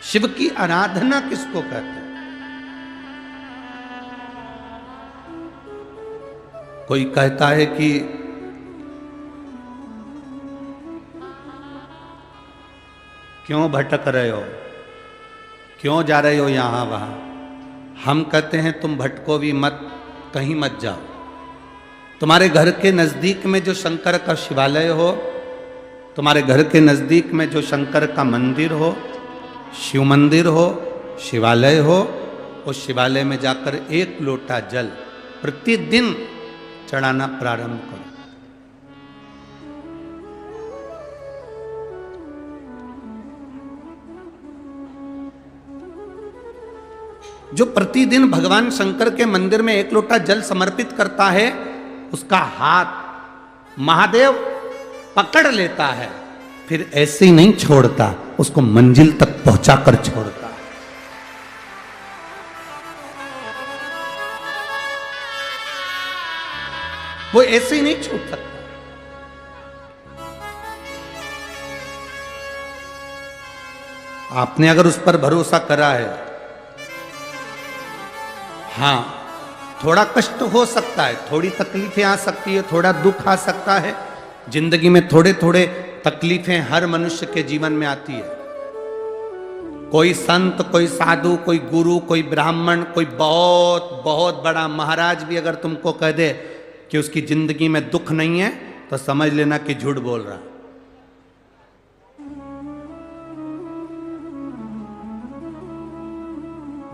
शिव की आराधना किसको कहते हैं? कोई कहता है कि क्यों भटक रहे हो, क्यों जा रहे हो यहां वहां। हम कहते हैं तुम भटको भी मत, कहीं मत जाओ। तुम्हारे घर के नजदीक में जो शंकर का शिवालय हो, तुम्हारे घर के नजदीक में जो शंकर का मंदिर हो, शिव मंदिर हो, शिवालय हो, उस शिवालय में जाकर एक लोटा जल प्रतिदिन चढ़ाना प्रारंभ करो। जो प्रतिदिन भगवान शंकर के मंदिर में एक लोटा जल समर्पित करता है, उसका हाथ महादेव पकड़ लेता है, फिर ऐसे ही नहीं छोड़ता, उसको मंजिल तक पहुंचाकर छोड़ता है। वो ऐसे ही नहीं छूट सकता। आपने अगर उस पर भरोसा करा है, हां थोड़ा कष्ट हो सकता है, थोड़ी तकलीफें आ सकती है, थोड़ा दुख आ सकता है, जिंदगी में थोड़े थोड़े तकलीफें हर मनुष्य के जीवन में आती है। कोई संत, कोई साधु, कोई गुरु, कोई ब्राह्मण, कोई बहुत बहुत बड़ा महाराज भी अगर तुमको कह दे कि उसकी जिंदगी में दुख नहीं है, तो समझ लेना कि झूठ बोल रहा।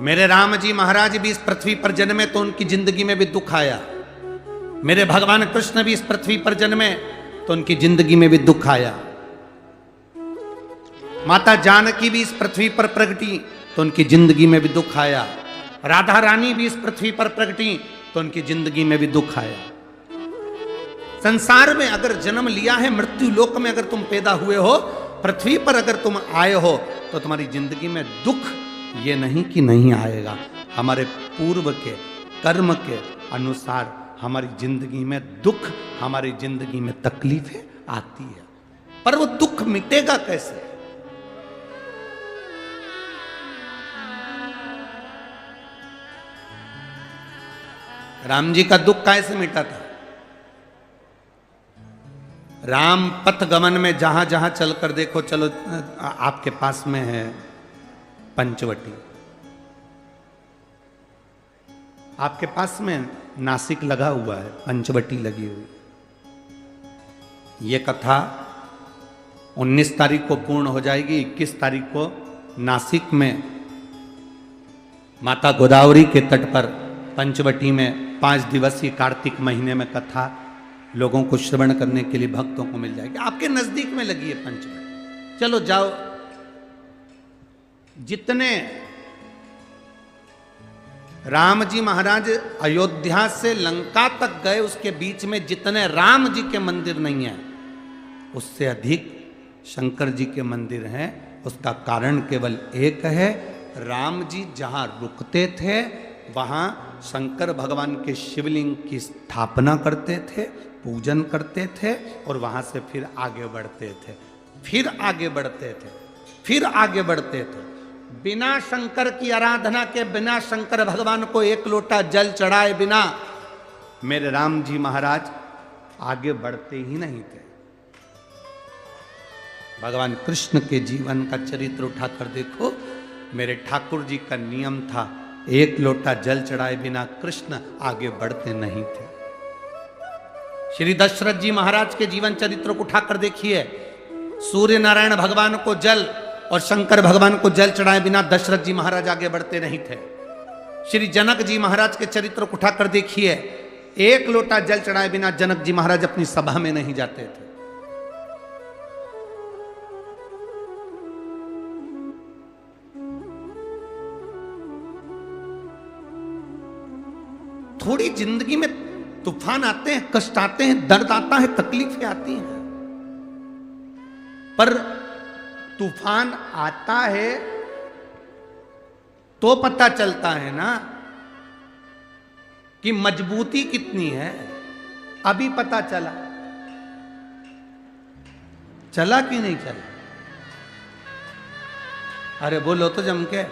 मेरे राम जी महाराज भी इस पृथ्वी पर जन्मे तो उनकी जिंदगी में भी दुख आया। मेरे भगवान कृष्ण भी इस पृथ्वी पर जन्मे तो उनकी जिंदगी में भी दुख आया। माता जानकी भी इस पृथ्वी पर प्रगटी तो उनकी जिंदगी में भी दुख आया। राधा रानी भी इस पृथ्वी पर प्रगटी तो उनकी जिंदगी में भी दुख आया। संसार में अगर जन्म लिया है, मृत्यु लोक में अगर तुम पैदा हुए हो, पृथ्वी पर अगर तुम आए हो, तो तुम्हारी जिंदगी में दुख ये नहीं कि नहीं आएगा। हमारे पूर्व के कर्म के अनुसार हमारी जिंदगी में दुख, हमारी जिंदगी में तकलीफें आती है, पर वो दुख मिटेगा कैसे? राम जी का दुख कैसे मिटा था? राम पथ गमन में जहां जहां चलकर देखो, चलो आपके पास में है पंचवटी, आपके पास में नासिक लगा हुआ है, पंचवटी लगी हुई। ये कथा 19 तारीख को पूर्ण हो जाएगी। 21 तारीख को नासिक में माता गोदावरी के तट पर पंचवटी में 5 दिवसीय कार्तिक महीने में कथा लोगों को श्रवण करने के लिए भक्तों को मिल जाएगी। आपके नजदीक में लगी है पंचवटी, चलो जाओ। जितने राम जी महाराज अयोध्या से लंका तक गए, उसके बीच में जितने राम जी के मंदिर नहीं है, उससे अधिक शंकर जी के मंदिर हैं। उसका कारण केवल एक है, राम जी जहां रुकते थे वहां शंकर भगवान के शिवलिंग की स्थापना करते थे, पूजन करते थे, और वहां से फिर आगे बढ़ते थे, फिर आगे बढ़ते थे, फिर आगे बढ़ते थे। बिना शंकर की आराधना के, बिना शंकर भगवान को एक लोटा जल चढ़ाए बिना मेरे राम जी महाराज आगे बढ़ते ही नहीं थे। भगवान कृष्ण के जीवन का चरित्र उठाकर देखो, मेरे ठाकुर जी का नियम था, एक लोटा जल चढ़ाए बिना कृष्ण आगे बढ़ते नहीं थे। श्री दशरथ जी महाराज के जीवन चरित्र को उठाकर देखिए, सूर्य नारायण भगवान को जल और शंकर भगवान को जल चढ़ाए बिना दशरथ जी महाराज आगे बढ़ते नहीं थे। श्री जनक जी महाराज के चरित्र को उठाकर देखिए, एक लोटा जल चढ़ाए बिना जनक जी महाराज अपनी सभा में नहीं जाते थे। थोड़ी जिंदगी में तूफान आते हैं, कष्ट आते हैं, दर्द आता है, तकलीफें आती हैं, पर तूफान आता है तो पता चलता है ना कि मजबूती कितनी है। अभी पता चला, चला कि नहीं चला? अरे बोलो तो जम के।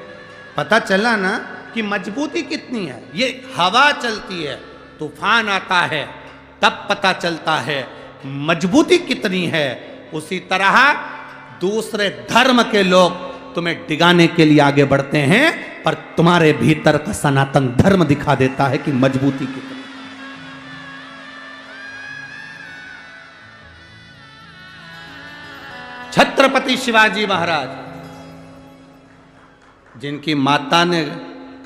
पता चला ना कि मजबूती कितनी है। ये हवा चलती है, तूफान आता है, तब पता चलता है मजबूती कितनी है। उसी तरह दूसरे धर्म के लोग तुम्हें डिगाने के लिए आगे बढ़ते हैं, पर तुम्हारे भीतर का सनातन धर्म दिखा देता है कि मजबूती कितनी। छत्रपति शिवाजी महाराज, जिनकी माता ने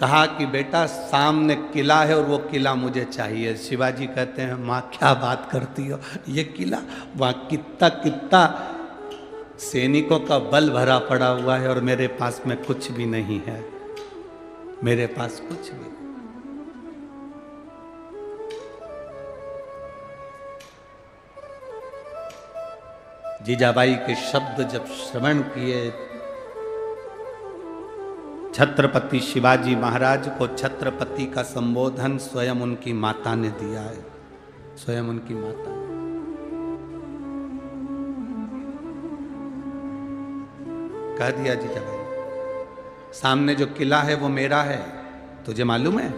कहा कि बेटा सामने किला है और वो किला मुझे चाहिए। शिवाजी कहते हैं माँ क्या बात करती हो, ये किला वहाँ कितना कितना सैनिकों का बल भरा पड़ा हुआ है और मेरे पास में कुछ भी नहीं है, मेरे पास कुछ भी नहीं। जीजाबाई के शब्द जब श्रवण किए, छत्रपति शिवाजी महाराज को छत्रपति का संबोधन स्वयं उनकी माता ने दिया है, स्वयं उनकी माता ने। कह दिया जीजाबाई, सामने जो किला है वो मेरा है, तुझे मालूम है?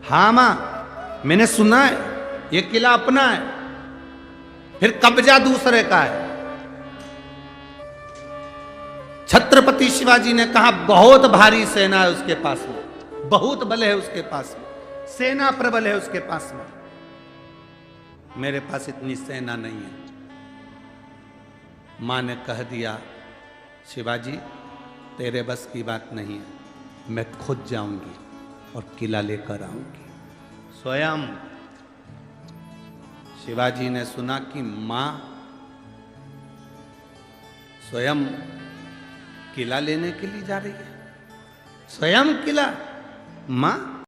हाँ मां, मैंने सुना है, ये किला अपना है, फिर कब्जा दूसरे का है। छत्रपति शिवाजी ने कहा बहुत भारी सेना है उसके पास में, बहुत बल है उसके पास में, सेना प्रबल है उसके पास में, मेरे पास इतनी सेना नहीं है। मां ने कह दिया शिवाजी तेरे बस की बात नहीं है, मैं खुद जाऊंगी और किला लेकर आऊंगी। स्वयं शिवाजी ने सुना कि मां स्वयं किला लेने के लिए जा रही है, स्वयं किला। मां